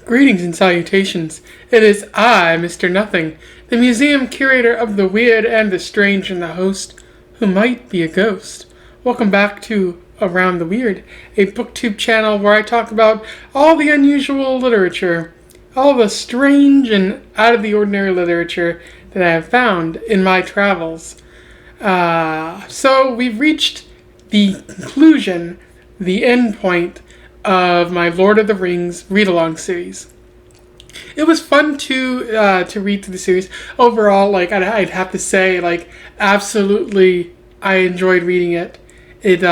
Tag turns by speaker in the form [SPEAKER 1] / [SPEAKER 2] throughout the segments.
[SPEAKER 1] Greetings and salutations. It is I, Mr. Nothing, the museum curator of the weird and the strange and the host who might be a ghost. Welcome back to Around the Weird, a booktube channel where I talk about all the unusual literature, all the strange and out of the ordinary literature that I have found in my travels. So we've reached the conclusion, the end point of my Lord of the Rings read-along series. It was fun to read through the series. Overall, I'd have to say, absolutely, I enjoyed reading it. It's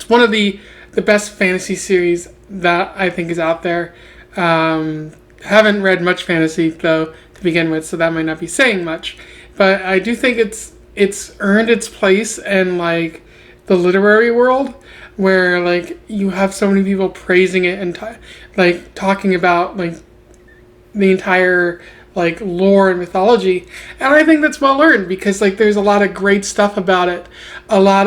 [SPEAKER 1] one of the best fantasy series that I think is out there. Haven't read much fantasy though to begin with, so that might not be saying much. But I do think it's earned its place in the literary world, where you have so many people praising it and talking about the entire lore and mythology, and I think that's well earned because there's a lot of great stuff about it, a lot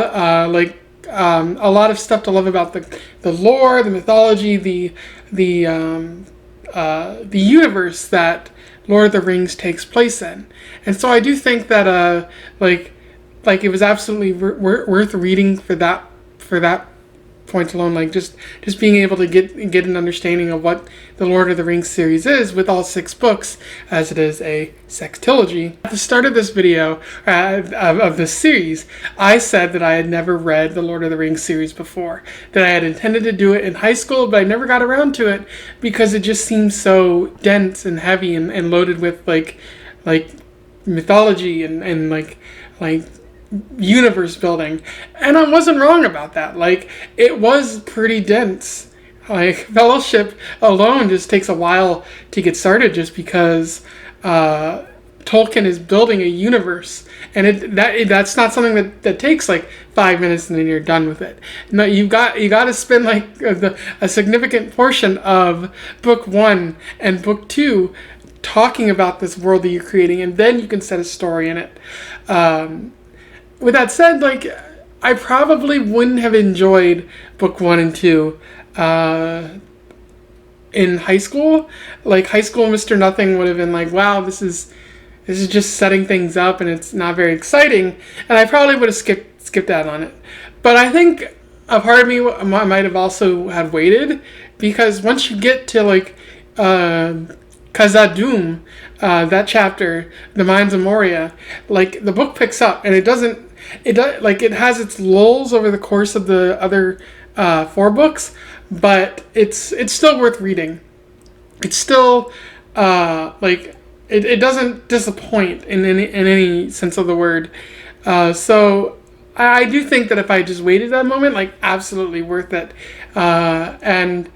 [SPEAKER 1] of stuff to love about the lore, the mythology, the universe that Lord of the Rings takes place in, and so I do think that it was absolutely worth reading for that point alone, just being able to get an understanding of what the Lord of the Rings series is with all 6 books, as it is a sextilogy. At the start of this video, of this series, I said that I had never read the Lord of the Rings series before, that I had intended to do it in high school, but I never got around to it because it just seemed so dense and heavy and loaded with mythology and universe building, and I wasn't wrong about that. It was pretty dense. Fellowship alone just takes a while to get started, just because Tolkien is building a universe, and that's not something that takes 5 minutes and then you're done with it. No, you got to spend a significant portion of book 1 and book 2 talking about this world that you're creating, and then you can set a story in it. With that said, I probably wouldn't have enjoyed book 1 and 2 in high school. High school Mr. Nothing would have been wow, this is just setting things up and it's not very exciting, and I probably would have skipped out on it. But I think a part of me might have also had waited, because once you get to Khazad-dûm, that chapter, the Mines of Moria, the book picks up, and it has its lulls over the course of the other 4 books, but it's still worth reading. It's still it doesn't disappoint in any sense of the word. So I do think that if I just waited that moment, absolutely worth it. And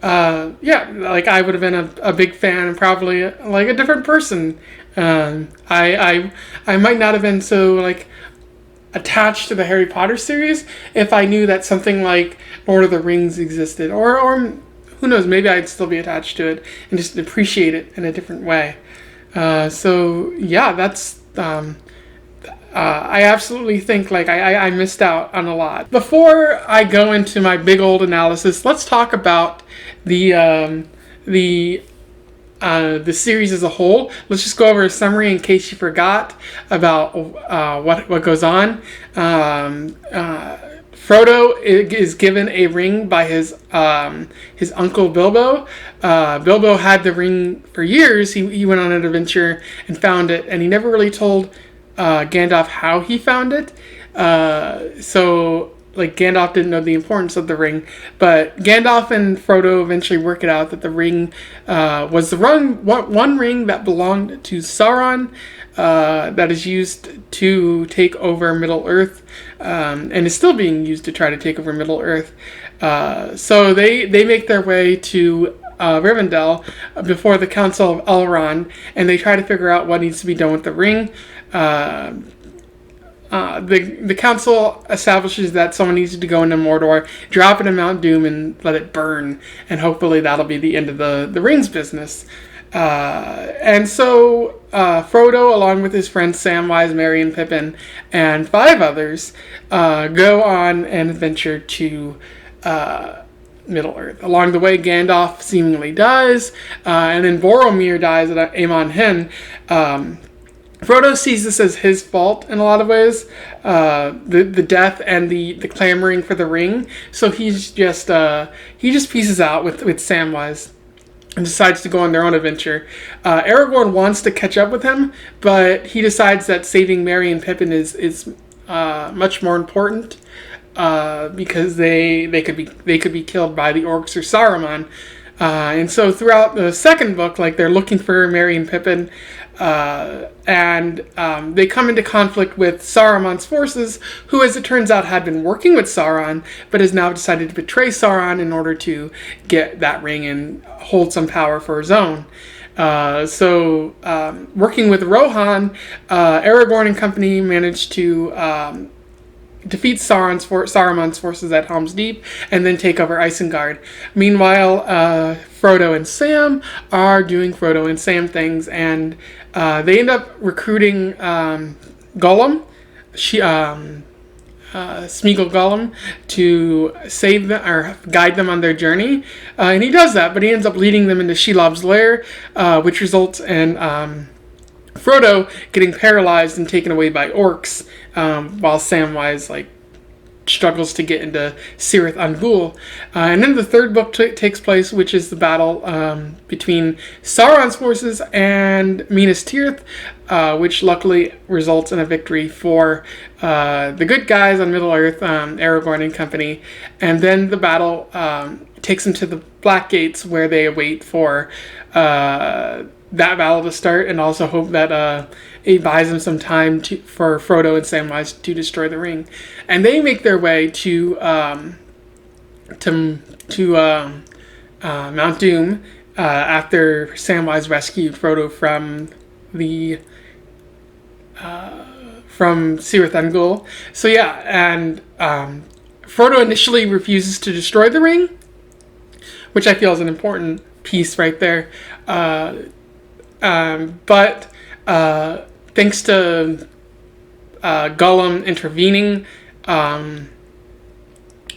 [SPEAKER 1] I would have been a big fan, and probably a different person. I might not have been so attached to the Harry Potter series if I knew that something like Lord of the Rings existed, or who knows, maybe I'd still be attached to it and just appreciate it in a different way. So yeah, that's I absolutely think I missed out on a lot. Before I go into my big old analysis, let's talk about the series as a whole. Let's just go over a summary in case you forgot about what goes on. Frodo is given a ring by his uncle Bilbo. Bilbo had the ring for years. He went on an adventure and found it, and he never really told Gandalf how he found it. So Gandalf didn't know the importance of the ring, but Gandalf and Frodo eventually work it out that the ring was the one ring that belonged to Sauron, that is used to take over Middle-earth, and is still being used to try to take over Middle-earth. So they make their way to Rivendell before the Council of Elrond, and they try to figure out what needs to be done with the ring. The council establishes that someone needs to go into Mordor, drop it in Mount Doom, and let it burn, and hopefully that'll be the end of the rings business. And so Frodo, along with his friends Samwise, Merry, and Pippin, and 5 others, go on an adventure to Middle-earth. Along the way, Gandalf seemingly dies, and then Boromir dies at Amon Hen. Frodo sees this as his fault in a lot of ways, the death and the clamoring for the ring. So he just pieces out with Samwise and decides to go on their own adventure. Aragorn wants to catch up with him, but he decides that saving Merry and Pippin is much more important, because they could be killed by the orcs or Saruman. And so throughout the second book, like, they're looking for Merry and Pippin, and they come into conflict with Saruman's forces, who, as it turns out, had been working with Sauron, but has now decided to betray Sauron in order to get that ring and hold some power for his own. So working with Rohan, Aragorn and company managed to defeat Saruman's forces at Helm's Deep, and then take over Isengard. Meanwhile, Frodo and Sam are doing Frodo and Sam things, and they end up recruiting Gollum, Smeagol Gollum, to save them or guide them on their journey. And he does that, but he ends up leading them into Shelob's lair, which results in Frodo getting paralyzed and taken away by orcs, while Samwise struggles to get into Cirith Ungol. And then the third book takes place, which is the battle between Sauron's forces and Minas Tirith, which luckily results in a victory for the good guys on Middle-earth, Aragorn and company. And then the battle takes them to the Black Gates, where they await for that battle to start, and also hope that it buys them some time for Frodo and Samwise to destroy the ring. And they make their way to Mount Doom after Samwise rescued Frodo from Cirith Ungol. So yeah, and Frodo initially refuses to destroy the ring, which I feel is an important piece right there. But thanks to Gollum intervening,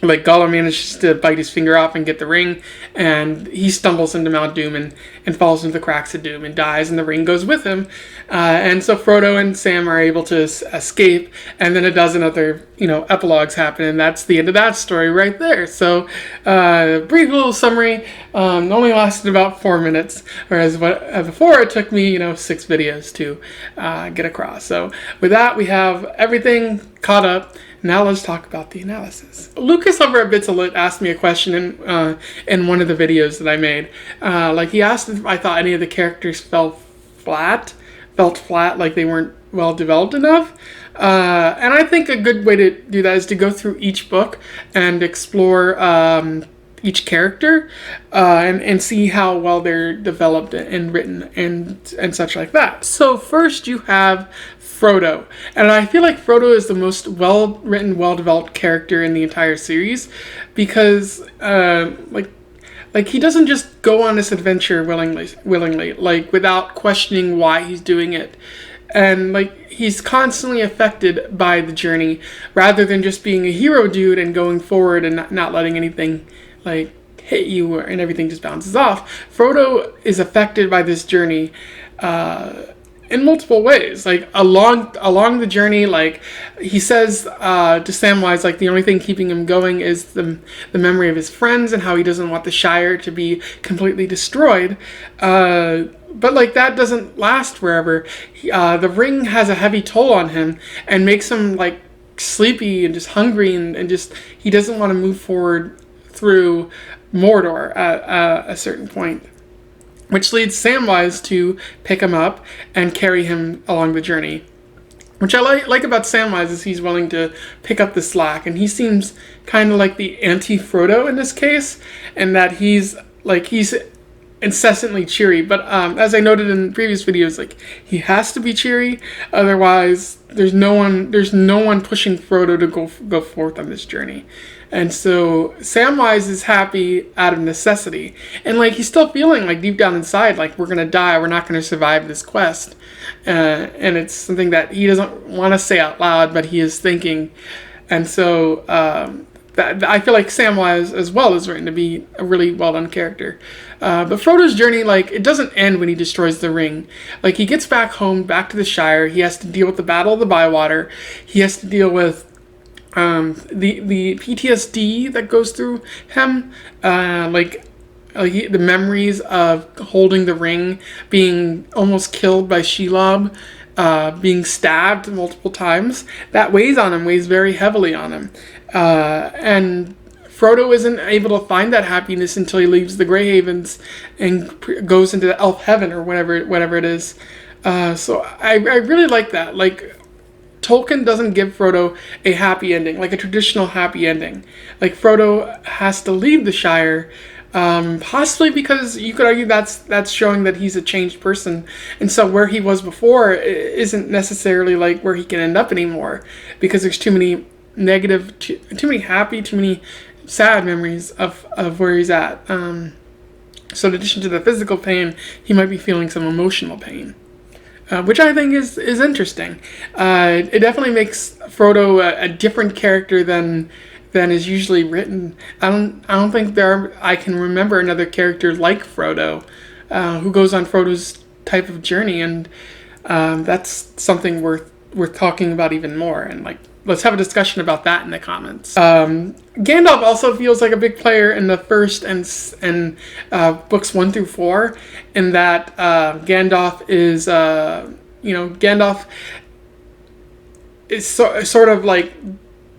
[SPEAKER 1] Gollum manages to bite his finger off and get the ring, and he stumbles into Mount Doom and falls into the cracks of Doom and dies, and the ring goes with him. And so Frodo and Sam are able to escape, and then a dozen other, epilogues happen, and that's the end of that story right there. So, brief little summary, only lasted about 4 minutes, whereas before it took me, 6 videos to get across. So with that, we have everything caught up. Now let's talk about the analysis. Lucas over at Bits of Lit asked me a question in one of the videos that I made. He asked if I thought any of the characters felt flat, like they weren't well developed enough. And I think a good way to do that is to go through each book and explore each character and see how well they're developed and written and such like that. So first you have Frodo, and I feel like Frodo is the most well-written, well-developed character in the entire series, because he doesn't just go on this adventure willingly, without questioning why he's doing it, and he's constantly affected by the journey, rather than just being a hero dude and going forward and not letting anything hit you and everything just bounces off. Frodo is affected by this journey in multiple ways. Along the journey, he says to Samwise, the only thing keeping him going is the memory of his friends and how he doesn't want the Shire to be completely destroyed. But that doesn't last forever. The ring has a heavy toll on him and makes him sleepy and just hungry, and just he doesn't want to move forward through Mordor at a certain point, which leads Samwise to pick him up and carry him along the journey. Which I like about Samwise is he's willing to pick up the slack, and he seems kind of like the anti-Frodo in this case, and that he's incessantly cheery. But as I noted in previous videos, he has to be cheery, otherwise there's no one pushing Frodo to go forth on this journey. And so Samwise is happy out of necessity, and he's still feeling deep down inside we're gonna die, we're not gonna survive this quest, and it's something that he doesn't want to say out loud, but he is thinking. And so that I feel like Samwise as well is written to be a really well done character. But Frodo's journey, like, it doesn't end when he destroys the ring. Like, he gets back home, back to the Shire. He has to deal with the Battle of the Bywater. He has to deal with the PTSD that goes through him, the memories of holding the ring, being almost killed by Shelob, being stabbed multiple times. That weighs very heavily on him. And Frodo isn't able to find that happiness until he leaves the Grey Havens and goes into the Elf Heaven or whatever it is. So I really like that. Like, Tolkien doesn't give Frodo a happy ending, like a traditional happy ending. Like, Frodo has to leave the Shire, possibly because you could argue that's showing that he's a changed person, and so where he was before isn't necessarily like where he can end up anymore, because there's too many negative, too many happy, too many sad memories of where he's at. So in addition to the physical pain, he might be feeling some emotional pain. Which I think is interesting. It definitely makes Frodo a different character than is usually written. I don't think I can remember another character like Frodo who goes on Frodo's type of journey, and that's something worth talking about even more. And like, let's have a discussion about that in the comments. Gandalf also feels like a big player in the first and books 1 through 4, in that Gandalf is Gandalf is sort of like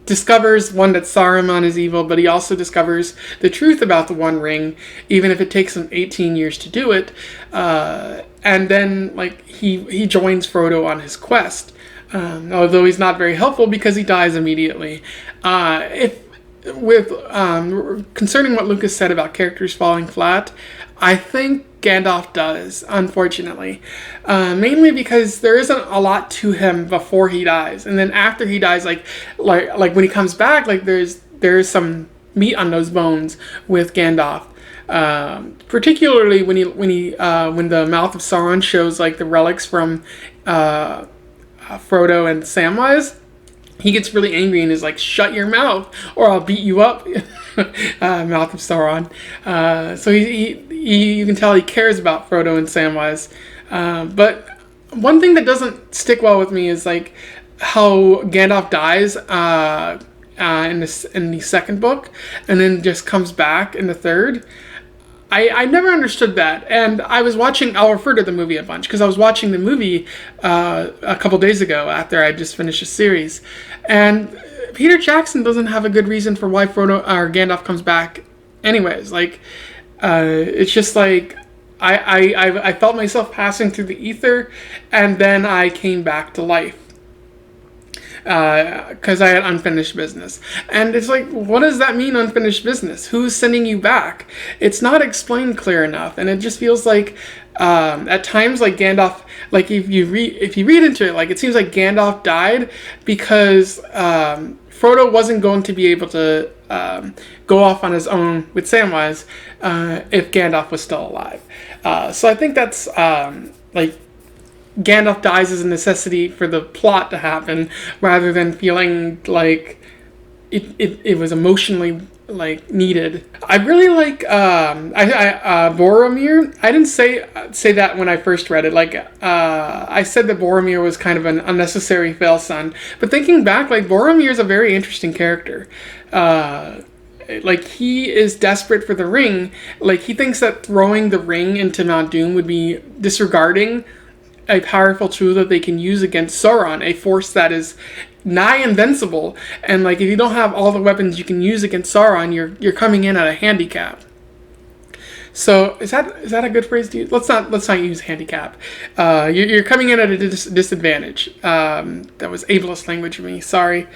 [SPEAKER 1] discovers, one, that Saruman is evil, but he also discovers the truth about the One Ring, even if it takes him 18 years to do it. And then like he joins Frodo on his quest. Although he's not very helpful because he dies immediately. Concerning what Lucas said about characters falling flat, I think Gandalf does, unfortunately. Mainly because there isn't a lot to him before he dies, and then after he dies, like when he comes back, like there's some meat on those bones with Gandalf. Particularly when the mouth of Sauron shows like the relics from Frodo and Samwise, he gets really angry and is like, "Shut your mouth, or I'll beat you up." Mouth of Sauron. So you can tell he cares about Frodo and Samwise. But one thing that doesn't stick well with me is like how Gandalf dies in the second book, and then just comes back in the third. I never understood that, and I'll refer to the movie a bunch, because I was watching the movie a couple days ago after I just finished a series, and Peter Jackson doesn't have a good reason for why Frodo or Gandalf comes back anyways. Like, it's just like, I felt myself passing through the ether, and then I came back to life. Because I had unfinished business. And it's like, what does that mean, unfinished business? Who's sending you back? It's not explained clear enough, and it just feels like at times, like Gandalf, like if you read into it, like it seems like Gandalf died because Frodo wasn't going to be able to go off on his own with Samwise if Gandalf was still alive. So I think that's like, Gandalf dies as a necessity for the plot to happen, rather than feeling like it was emotionally like needed. I really like Boromir. I didn't say that when I first read it. Like I said that Boromir was kind of an unnecessary fail son, but thinking back, like Boromir is a very interesting character. Like, he is desperate for the ring. Like, he thinks that throwing the ring into Mount Doom would be disregarding a powerful tool that they can use against Sauron, a force that is nigh invincible. And like, if you don't have all the weapons you can use against Sauron, you're coming in at a handicap. So is that a good phrase to use? Let's not use handicap. You're coming in at a disadvantage. That was ableist language for me. Sorry.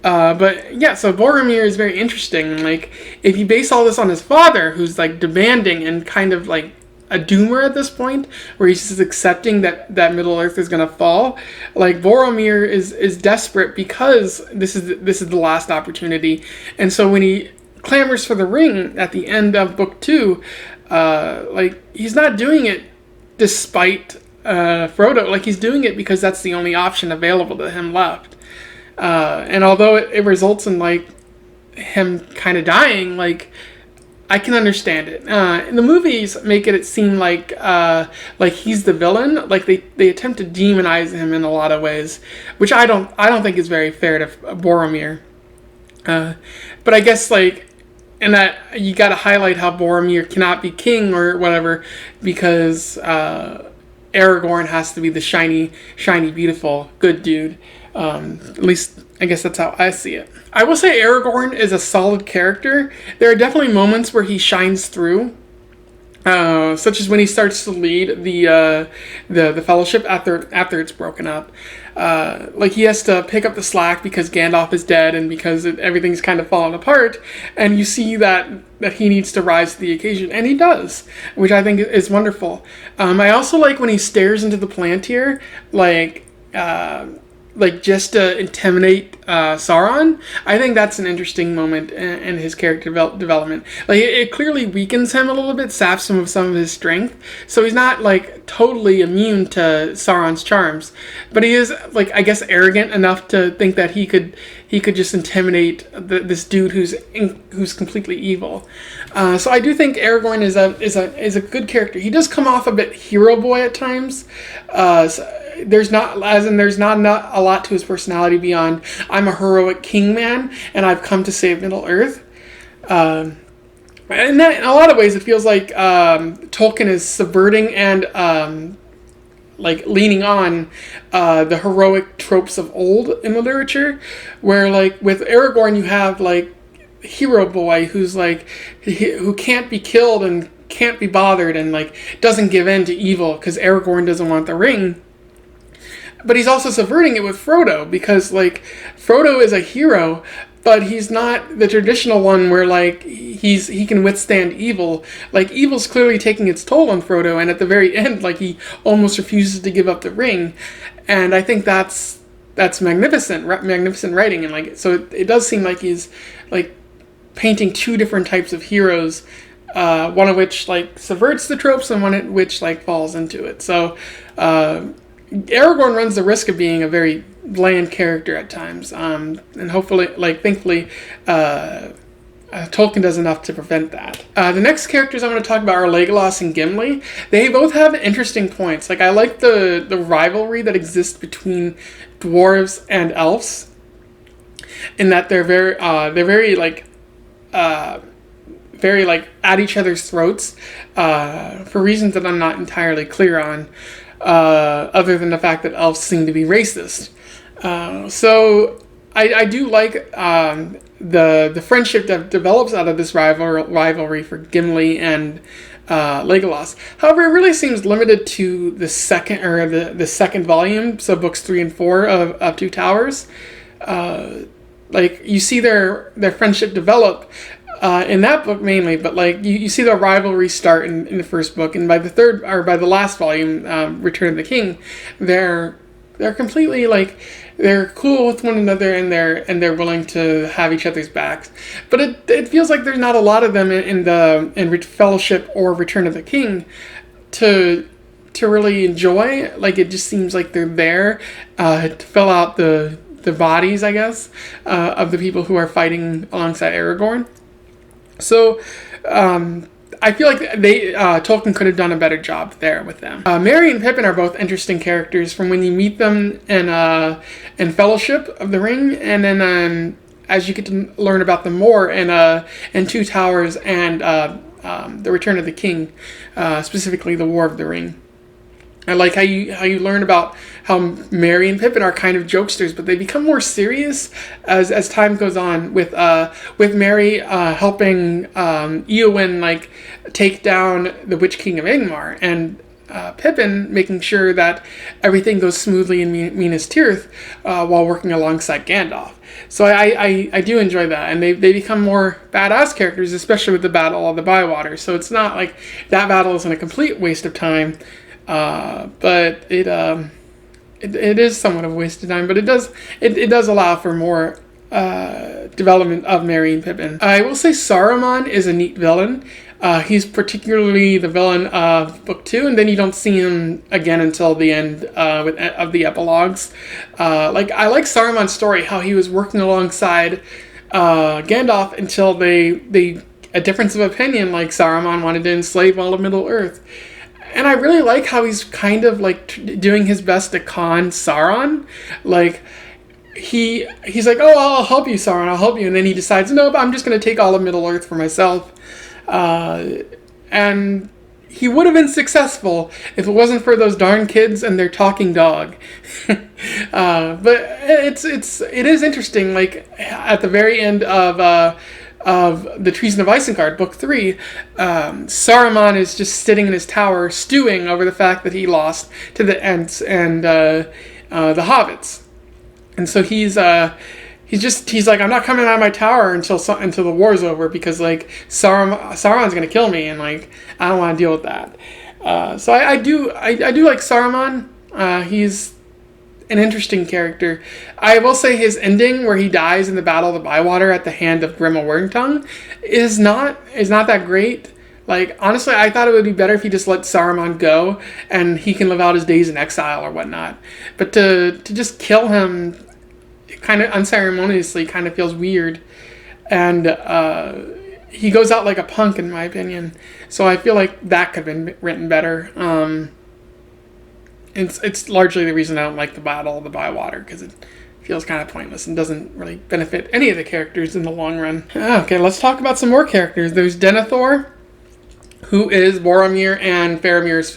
[SPEAKER 1] But yeah, so Boromir is very interesting. Like, if you base all this on his father, who's like demanding and kind of like a doomer at this point, where he's just accepting that Middle Earth is gonna fall. Like, Boromir is desperate because this is the last opportunity, and so when he clamors for the ring at the end of book 2, like, he's not doing it despite Frodo. Like, he's doing it because that's the only option available to him left. And although it results in like him kind of dying, like, I can understand it. The movies make it seem like he's the villain. Like they attempt to demonize him in a lot of ways, which I don't think is very fair to Boromir. But I guess like, and that you got to highlight how Boromir cannot be king or whatever because Aragorn has to be the shiny, beautiful, good dude. At least I guess that's how I see it. I will say Aragorn is a solid character. There are definitely moments where he shines through, such as when he starts to lead the Fellowship after it's broken up. Like he has to pick up the slack because Gandalf is dead and because everything's kind of fallen apart, and you see that he needs to rise to the occasion, and he does, which I think is wonderful. I also like when he stares into the Palantir, like just to intimidate Sauron. I think that's an interesting moment in his character development. Like it clearly weakens him a little bit, saps him of some of his strength. So he's not like totally immune to Sauron's charms, but he is like, I guess, arrogant enough to think that he could just intimidate this dude who's completely evil. So I do think Aragorn is a good character. He does come off a bit hero boy at times. There's not a lot to his personality beyond I'm a heroic king man and I've come to save Middle Earth. And that, in a lot of ways, it feels like Tolkien is subverting and like leaning on the heroic tropes of old in the literature, where like with Aragorn you have like hero boy who's like who can't be killed and can't be bothered and like doesn't give in to evil because Aragorn doesn't want the ring. But he's also subverting it with Frodo because, like, Frodo is a hero, but he's not the traditional one where, like, he can withstand evil. Like, evil's clearly taking its toll on Frodo, and at the very end, like, he almost refuses to give up the ring. And I think that's magnificent writing. And, like, so it does seem like he's, like, painting two different types of heroes, one of which, like, subverts the tropes and one of which, like, falls into it. So, Aragorn runs the risk of being a very bland character at times, and hopefully, like, thankfully, Tolkien does enough to prevent that. The next characters I'm going to talk about are Legolas and Gimli. They both have interesting points. Like, I like the rivalry that exists between dwarves and elves, in that they're very at each other's throats for reasons that I'm not entirely clear on. Other than the fact that elves seem to be racist. So I do like the friendship that develops out of this rivalry for Gimli and Legolas. However, it really seems limited to the second volume, so books 3 and 4 of Two Towers. Like you see their friendship develop in that book mainly, but like you see the rivalry start in the first book, and by the last volume, Return of the King, they're completely like they're cool with one another and they're willing to have each other's backs. But it feels like there's not a lot of them in Fellowship or Return of the King to really enjoy. Like it just seems like they're there to fill out the bodies, I guess, of the people who are fighting alongside Aragorn. So, I feel like Tolkien could have done a better job there with them. Merry and Pippin are both interesting characters from when you meet them in Fellowship of the Ring, and then as you get to learn about them more in Two Towers and the Return of the King, specifically the War of the Ring. I like how you learn about how Merry and Pippin are kind of jokesters, but they become more serious as time goes on. With Merry helping Eowyn like take down the Witch King of Ingmar, and Pippin making sure that everything goes smoothly in Minas Tirith while working alongside Gandalf. So I do enjoy that, and they become more badass characters, especially with the Battle of the Bywater. So it's not like that battle isn't a complete waste of time. But it is somewhat of a waste of time, but it does allow for more development of Merry and Pippin. I will say Saruman is a neat villain. He's particularly the villain of Book 2, and then you don't see him again until the end of the epilogues. I like Saruman's story, how he was working alongside Gandalf until they a difference of opinion, like Saruman wanted to enslave all of Middle Earth. And I really like how he's kind of like doing his best to con Sauron. Like, he's like, oh, I'll help you, Sauron, I'll help you. And then he decides, no, but I'm just going to take all of Middle Earth for myself. And he would have been successful if it wasn't for those darn kids and their talking dog. But it is interesting. Like, at the very end of the Treason of Isengard, Book 3, Saruman is just sitting in his tower, stewing over the fact that he lost to the Ents and the Hobbits. And so he's like, I'm not coming out of my tower until the war's over, because like Sauron's gonna kill me, and like I don't want to deal with that. So I do like Saruman. He's an interesting character. I will say his ending, where he dies in the Battle of the Bywater at the hand of Grima Wormtongue, is not that great. Like, honestly, I thought it would be better if he just let Saruman go and he can live out his days in exile or whatnot. But to just kill him kind of unceremoniously kind of feels weird. And he goes out like a punk, in my opinion. So I feel like that could have been written better. It's largely the reason I don't like the Battle of the Bywater, because it feels kind of pointless and doesn't really benefit any of the characters in the long run. Okay, let's talk about some more characters. There's Denethor, who is Boromir and Faramir's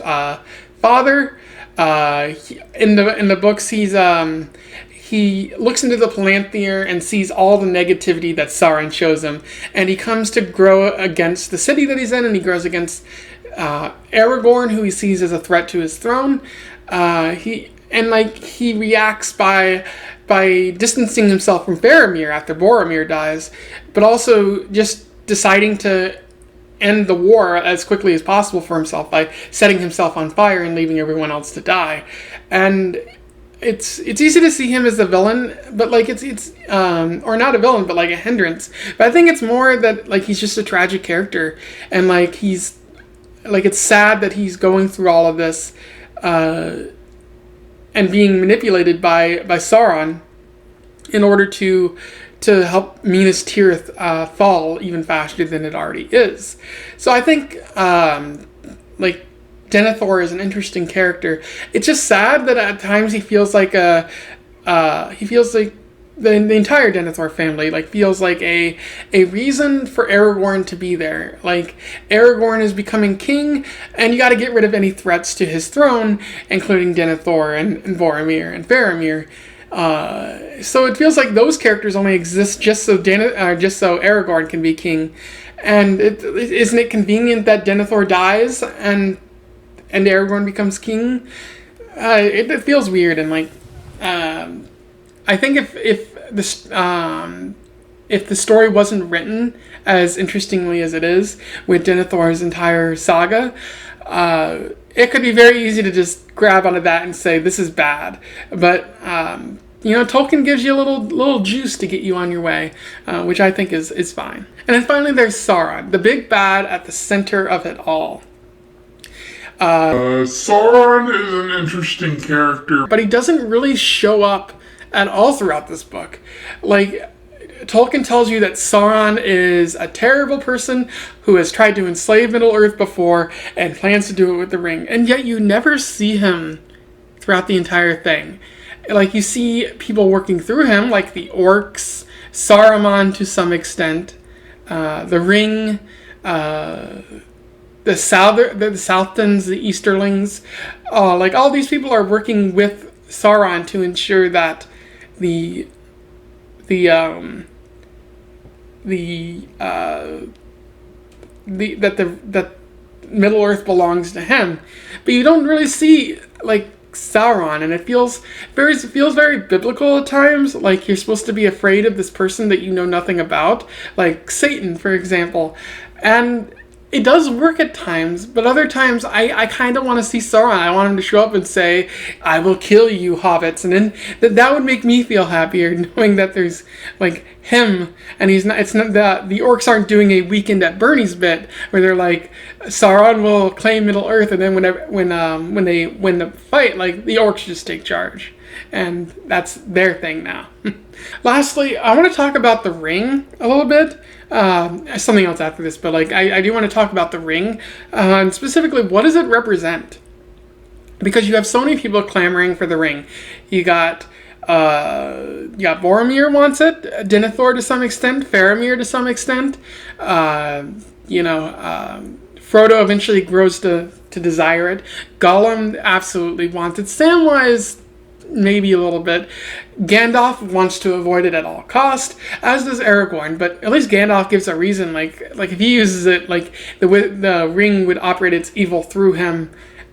[SPEAKER 1] father. In the books, he looks into the Palantir and sees all the negativity that Sauron shows him, and he comes to grow against the city that he's in, and he grows against Aragorn, who he sees as a threat to his throne. He reacts by distancing himself from Faramir after Boromir dies, but also just deciding to end the war as quickly as possible for himself by setting himself on fire and leaving everyone else to die. And it's easy to see him as a villain, but like it's or not a villain, but like a hindrance. But I think it's more that like he's just a tragic character, and like it's sad that he's going through all of this and being manipulated by Sauron in order to help Minas Tirith fall even faster than it already is. So I think like Denethor is an interesting character. It's just sad that at times he feels like the entire Denethor family like feels like a reason for Aragorn to be there. Like, Aragorn is becoming king, and you got to get rid of any threats to his throne, including Denethor and Boromir and Faramir. So it feels like those characters only exist just so Aragorn can be king. And isn't it convenient that Denethor dies and Aragorn becomes king? It feels weird, and like I think if the story wasn't written as interestingly as it is with Denethor's entire saga, it could be very easy to just grab onto that and say this is bad. But Tolkien gives you a little juice to get you on your way, which I think is fine. And then finally, there's Sauron, the big bad at the center of it all.
[SPEAKER 2] Sauron is an interesting character,
[SPEAKER 1] but he doesn't really show up at all throughout this book. Like, Tolkien tells you that Sauron is a terrible person who has tried to enslave Middle-earth before and plans to do it with the ring, and yet you never see him throughout the entire thing. Like, you see people working through him, like the orcs, Saruman to some extent, the ring, the Southtons, the Easterlings, like all these people are working with Sauron to ensure that that Middle Earth belongs to him. But you don't really see like Sauron, and it feels very biblical at times. Like, you're supposed to be afraid of this person that you know nothing about, like Satan, for example. And it does work at times, but other times I kind of want to see Sauron. I want him to show up and say, "I will kill you, hobbits," and then that would make me feel happier, knowing that there's like him, and he's not. It's not that the orcs aren't doing a Weekend at Bernie's bit where they're like, Sauron will claim Middle Earth, and then when they win the fight, like the orcs just take charge. and that's their thing now. Lastly, I want to talk about the ring a little bit. Something else after this, but like I do want to talk about the ring, and specifically, what does it represent? Because you have so many people clamoring for the ring. You got Boromir wants it, Denethor to some extent, Faramir to some extent. Frodo eventually grows to desire it. Gollum absolutely wants it. Samwise, maybe a little bit. Gandalf wants to avoid it at all cost, as does Aragorn. But at least Gandalf gives a reason. Like if he uses it, like the ring would operate its evil through him,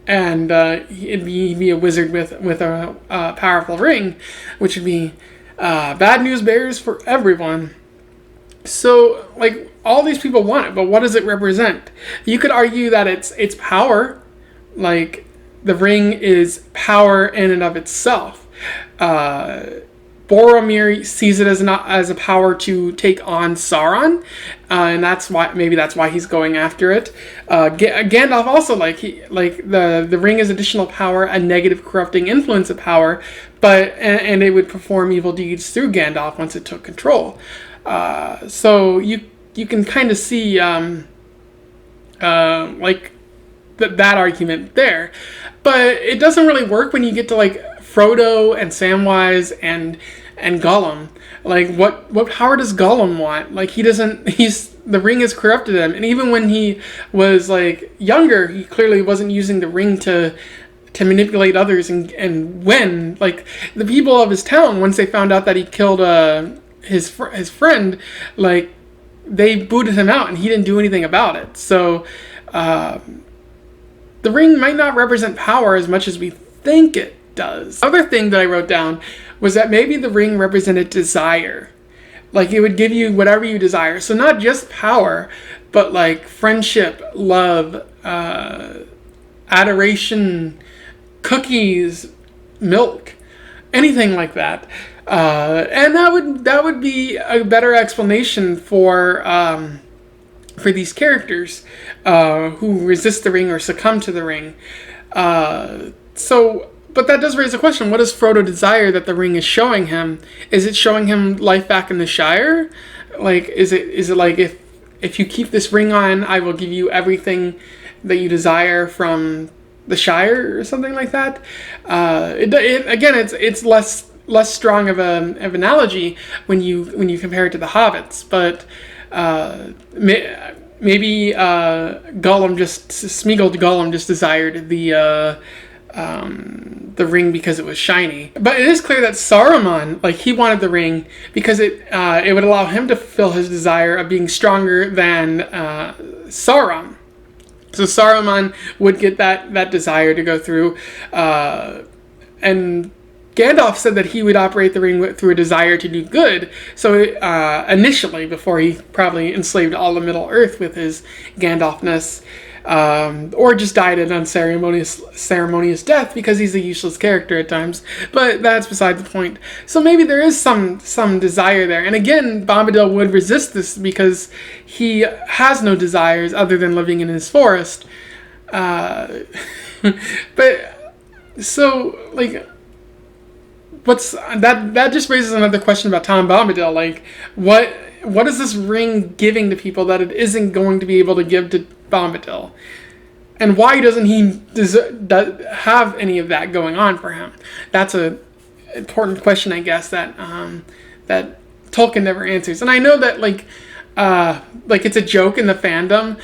[SPEAKER 1] and he'd be a wizard with a powerful ring, which would be bad news bears for everyone. So, like, all these people want it, but what does it represent? You could argue that it's power. Like, the ring is power in and of itself. Boromir sees it as a power to take on Sauron, and that's why he's going after it. Gandalf also the ring is additional power, a negative corrupting influence of power, and it would perform evil deeds through Gandalf once it took control. So you can kind of see that argument there, but it doesn't really work when you get to like Frodo and Samwise and Gollum. Like what power does Gollum want? Like the ring has corrupted him, and even when he was like younger, he clearly wasn't using the ring to manipulate others and win. Like the people of his town, once they found out that he killed his friend, like they booted him out, and he didn't do anything about it. So the ring might not represent power as much as we think it does. Other thing that I wrote down was that maybe the ring represented desire. Like it would give you whatever you desire. So not just power, but like friendship, love, adoration, cookies, milk, anything like that. And that would be a better explanation for these characters who resist the ring or succumb to the ring. But that does raise a question. What does Frodo desire that the ring is showing him? Is it showing him life back in the Shire? Like, is it like if you keep this ring on, I will give you everything that you desire from the Shire or something like that? It's less strong of an analogy when you compare it to the Hobbits, but maybe Smeagol Gollum just desired the ring because it was shiny. But it is clear that Saruman, like, he wanted the ring because it would allow him to fulfill his desire of being stronger than Sauron. So Saruman would get that desire to go through, and Gandalf said that he would operate the ring through a desire to do good. So initially, before he probably enslaved all of Middle Earth with his Gandalfness, or just died an unceremonious death because he's a useless character at times. But that's beside the point. So maybe there is some desire there. And again, Bombadil would resist this because he has no desires other than living in his forest. But so like, what's that just raises another question about Tom Bombadil. Like, what is this ring giving to people that it isn't going to be able to give to Bombadil? And why doesn't he have any of that going on for him? That's a important question, I guess, that Tolkien never answers. And I know that like it's a joke in the fandom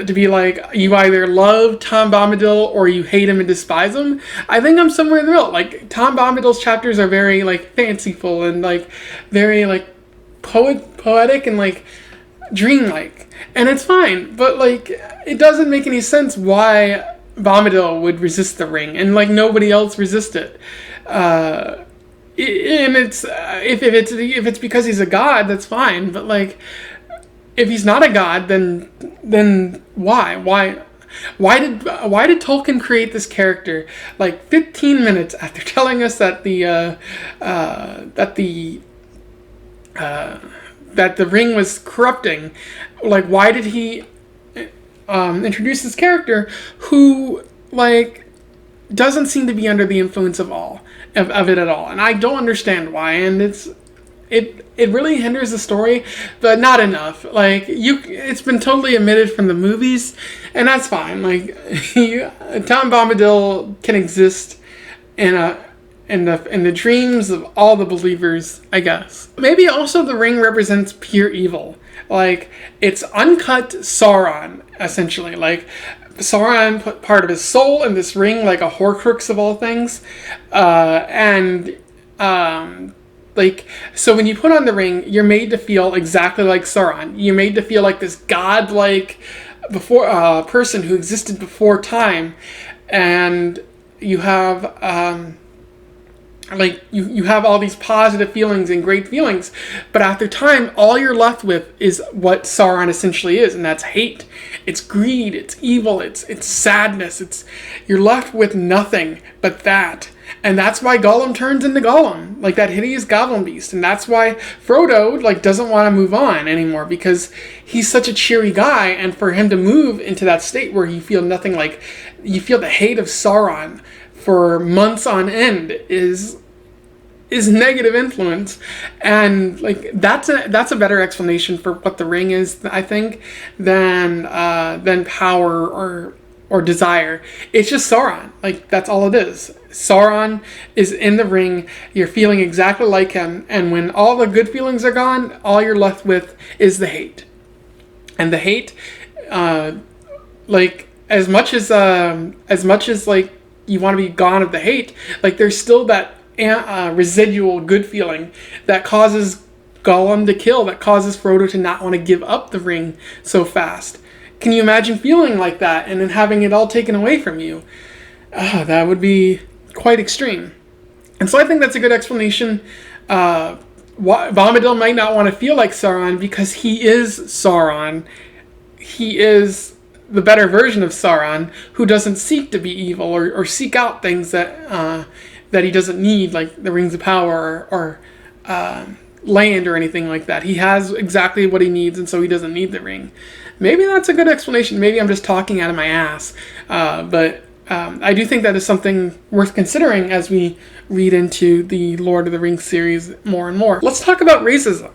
[SPEAKER 1] to be like, you either love Tom Bombadil or you hate him and despise him. I think I'm somewhere in the middle. Like, Tom Bombadil's chapters are very like fanciful and like very like poetic and like dreamlike, and it's fine, but like it doesn't make any sense why Bombadil would resist the ring and like nobody else resist it. And it's if it's because he's a god, that's fine, but like if he's not a god, then why did Tolkien create this character like 15 minutes after telling us that the ring was corrupting? Like, why did he introduce this character who like doesn't seem to be under the influence of all? of it at all, and I don't understand why. And it really hinders the story, but not enough. Like, it's been totally omitted from the movies, and that's fine. Like, Tom Bombadil can exist in the dreams of all the believers, I guess. Maybe also the ring represents pure evil. Like, it's uncut Sauron, essentially. Like, Sauron put part of his soul in this ring, like a Horcrux of all things. Like, so when you put on the ring, you're made to feel exactly like Sauron. You're made to feel like this godlike person who existed before time. And you have... you have all these positive feelings and great feelings, but after time, all you're left with is what Sauron essentially is, and that's hate. It's greed. It's evil. It's sadness. You're left with nothing but that, and that's why Gollum turns into Gollum, like that hideous goblin beast, and that's why Frodo doesn't want to move on anymore, because he's such a cheery guy, and for him to move into that state where you feel nothing, like you feel the hate of Sauron for months on end is negative influence, and like that's a better explanation for what the ring is, I think, than power or desire. It's just Sauron. Like, that's all it is. Sauron is in the ring. You're feeling exactly like him, and when all the good feelings are gone, all you're left with is the hate. And the hate, like as much as like you want to be gone of the hate, like there's still that residual good feeling that causes Gollum to kill, that causes Frodo to not want to give up the ring so fast. Can you imagine feeling like that and then having it all taken away from you? That would be quite extreme. And so I think that's a good explanation. Bombadil might not want to feel like Sauron because he is Sauron. He is the better version of Sauron, who doesn't seek to be evil or seek out things that he doesn't need, like the Rings of Power or land or anything like that. He has exactly what he needs, and so he doesn't need the ring. Maybe that's a good explanation. Maybe I'm just talking out of my ass. But I do think that is something worth considering as we read into the Lord of the Rings series more and more. Let's talk about racism.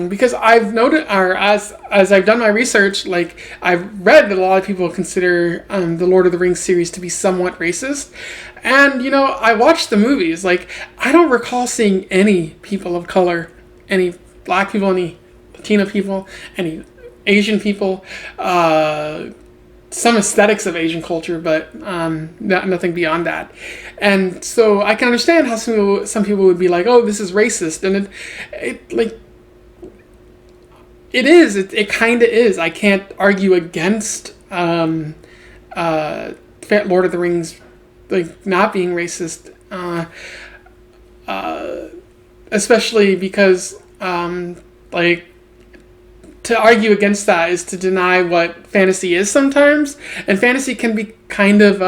[SPEAKER 1] Because I've noted, or as I've done my research, like I've read that a lot of people consider the Lord of the Rings series to be somewhat racist. And, I watched the movies. Like, I don't recall seeing any people of color, any black people, any Latino people, any Asian people, some aesthetics of Asian culture, but nothing beyond that. And so I can understand how some people would be like, oh, this is racist. And it kind of is. I can't argue against Lord of the Rings not being racist, especially because to argue against that is to deny what fantasy is sometimes, and fantasy can be kind of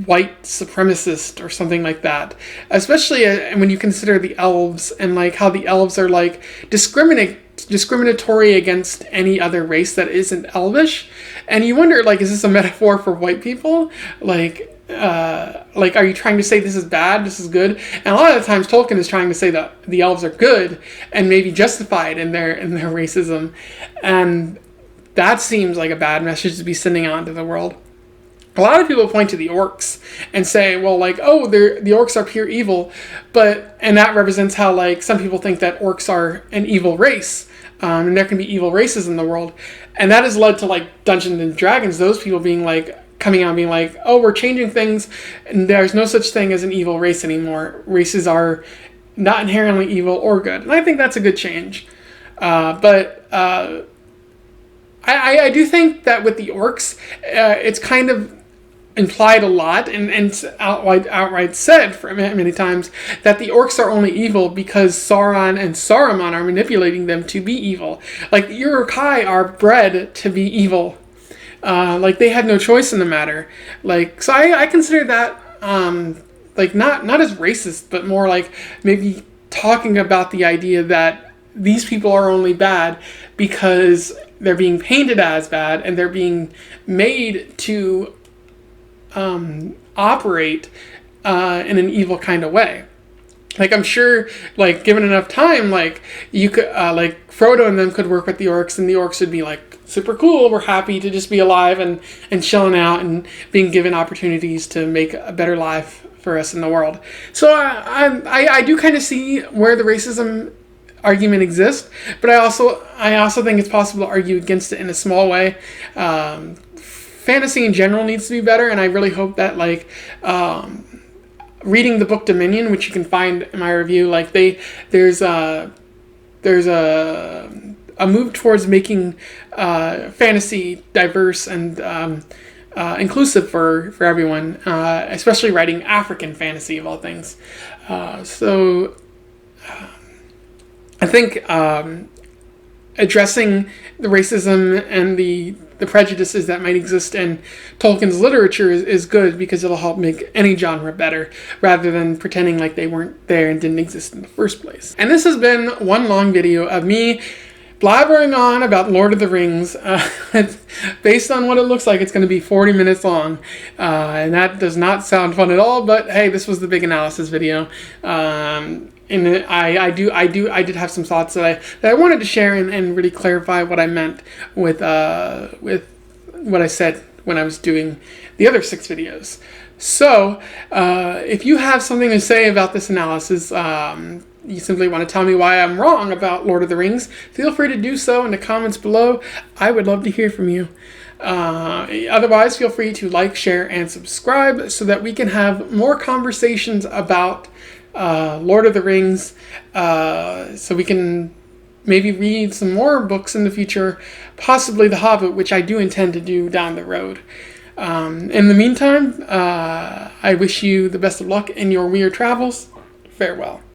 [SPEAKER 1] white supremacist or something like that, especially when you consider the elves and like how the elves are like discriminatory against any other race that isn't elvish, and you wonder, like, is this a metaphor for white people? Like, are you trying to say this is bad, this is good? And a lot of the times Tolkien is trying to say that the elves are good and maybe justified in their racism, and that seems like a bad message to be sending out into the world. A lot of people point to the orcs and say, well, like, oh, the orcs are pure evil, and that represents how, like, some people think that orcs are an evil race, and there can be evil races in the world, and that has led to, like, Dungeons and Dragons, those people coming out and being like, oh, we're changing things, and there's no such thing as an evil race anymore. Races are not inherently evil or good, and I think that's a good change. But I do think that with the orcs, it's kind of implied a lot and outright said for many times that the orcs are only evil because Sauron and Saruman are manipulating them to be evil. Like, the Uruk-hai are bred to be evil. Like, they had no choice in the matter. Like, so I consider that like not as racist, but more like maybe talking about the idea that these people are only bad because they're being painted as bad and they're being made to operate in an evil kind of way. Like, I'm sure, like, given enough time, like, you could, like, Frodo and them could work with the orcs, and the orcs would be like, super cool, we're happy to just be alive and chilling out and being given opportunities to make a better life for us in the world. So I do kind of see where the racism argument exists, but I also think it's possible to argue against it in a small way. Fantasy in general needs to be better, and I really hope that, like, reading the book Dominion, which you can find in my review, like, there's a move towards making fantasy diverse and inclusive for everyone, especially writing African fantasy of all things. So I think addressing the racism and the prejudices that might exist in Tolkien's literature is good, because it'll help make any genre better, rather than pretending like they weren't there and didn't exist in the first place. And this has been one long video of me blabbering on about Lord of the Rings. Based on what it looks like, it's going to be 40 minutes long, and that does not sound fun at all, but hey, this was the big analysis video. And I did have some thoughts that I wanted to share and really clarify what I meant with what I said when I was doing the other 6 videos. So if you have something to say about this analysis, you simply want to tell me why I'm wrong about Lord of the Rings, feel free to do so in the comments below. I would love to hear from you. Otherwise, feel free to like, share, and subscribe so that we can have more conversations about Lord of the Rings, so we can maybe read some more books in the future, possibly The Hobbit, which I do intend to do down the road. In the meantime, I wish you the best of luck in your weird travels. Farewell.